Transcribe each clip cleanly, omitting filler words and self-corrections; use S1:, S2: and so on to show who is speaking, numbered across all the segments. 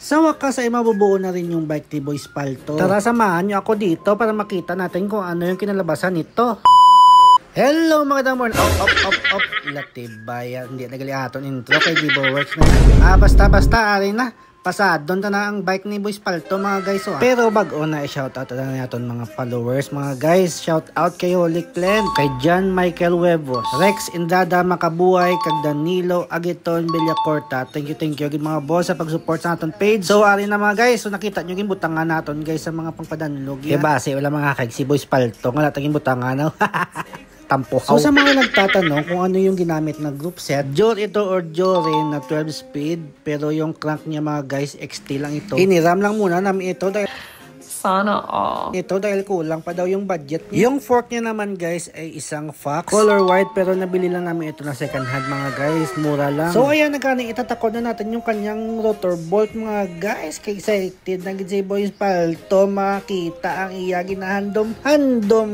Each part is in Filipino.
S1: Sa wakas ay mabubuo na rin yung bike ni Boy Spalto. Tara samahan nyo ako dito para makita natin kung ano yung kinalabasan nito. Hello mga damon, op, latibaya, hindi nagaliaton intro kay Gibo Works na. Basta ari na. Pasadon ta na ang bike ni Boy Spalto mga guys. Pero bago na i-shoutout na natin mga followers mga guys. Shoutout kay Holy Clan, kay John Michael Huevos, Rex Indrada Makabuhay, kag Danilo Agiton Villacorta. Thank you mga boss sa pag-support sa naton page. So ari na mga guys, so nakita nyo gibutangan naton guys sa mga pangpadanlog. Kaya base wala mga kag si Boy Spalto nga nataging butangan no. Tampuhaw. So sa mga nagtatanong kung ano yung ginamit na group set, Jor ito or Jorin na 12 speed, pero yung crank niya mga guys XT lang ito. Hiniram lang muna namin ito dahil sana all. Ito dahil kulang pa daw yung budget niya. Yung fork niya naman guys ay isang Fox. Color white pero nabili lang namin ito na second hand mga guys. Mura lang. So ayan nagkani itatakod na natin yung kanyang rotor bolt mga guys. Kay excited na si Boy Spalto makita ang iya ginahandom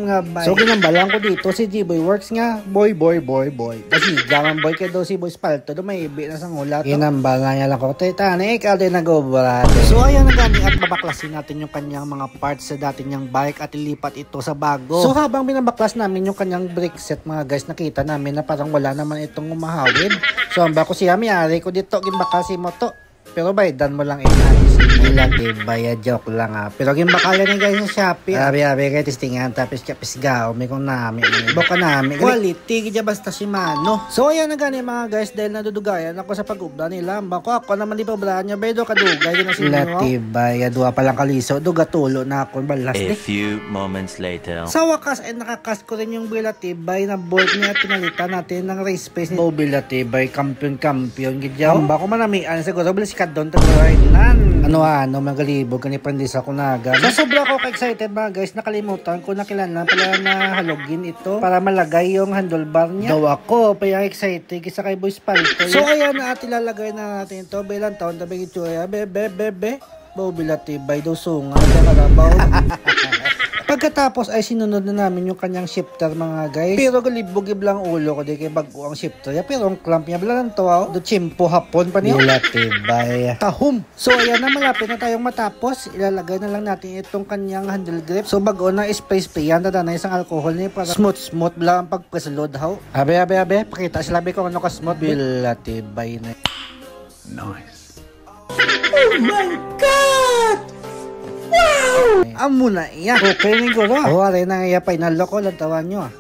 S1: nga ba. So ginambalan ko dito si Gibo Works nga. Boy. Kasi gaman boy kay daw si Boy Spalto. Dumaibi na sang ulat. Ginambalan niya lang ko. Titani ikaw din nag-obrate. So ayan nagkani at babaklasin natin yung kanyang mga parts sa dati niyang bike at ilipat ito sa bago. So habang binabaklas namin yung kanyang brake set mga guys, nakita namin na parang wala naman itong umahawid. So ang bako siya miyari ko dito gimbakasi mo to. Pero baydan mo lang inalis nila baya joke lang pero gimbakalan ni guys sa Shopee. Abi kay testingan tapos kapisgaw may kung nami. Boka nami. Quality gid basta si Mano. So ayan na gani mga guys dahil nadudugayan ako sa pag-ubra nila. Bako ako naman di pa ubra niya bedo kadugay gina si Mano. Latibaya duwa pa lang kaliso duga tulo na ako balas.
S2: A few moments later.
S1: Sa wakas ay nakakas ko rin yung Bilatibay na bolt niya pinalitan natin ng race space ni Bilatibay kampiyon gidyaw. Bako manamian siguro bilis kadon to right nan. Ano magalibog kani pandis ako naga. Sa sobra ko ka-excited mga guys, nakalimutan ko na kailangan pala na halogin ito para malagay yung handlebar niya. Daw ako paya excited kisa kay Boy Spalto. So ayan na at ilalagay na natin ito. Bilang taon tabi gitsuya bebe. Bilatibay daw sunga karabaw. Pagkatapos ay sinunod na namin yung kanyang shifter mga guys. Pero galibog iblang ulo ko di kay bago ang shifter niya. Pero ang clamp niya bilang to do chimpo hapon pa niya. Bilatibay. Tahum. So ayan na malapit na tayong matapos. Ilalagay na lang natin itong kanyang handle grip. So bago na spray yan na isang alcohol niya para smooth lang ang pagpasulod how. Abe. Pakita sila ko ano ka smooth. Bilatibay na. Nice. Oh my God! Wow! Amo na iya. Okay rin ko ba? O, aray na nga iya final ko. Lantawan nyo ah.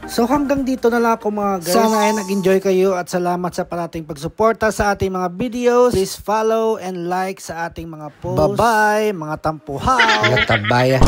S1: So hanggang dito na lang ako mga guys. Sana ay nag-enjoy kayo at salamat sa parating pagsuporta sa ating mga videos. Please follow and like sa ating mga posts. Bye-bye mga tampuhaw. Latabaya.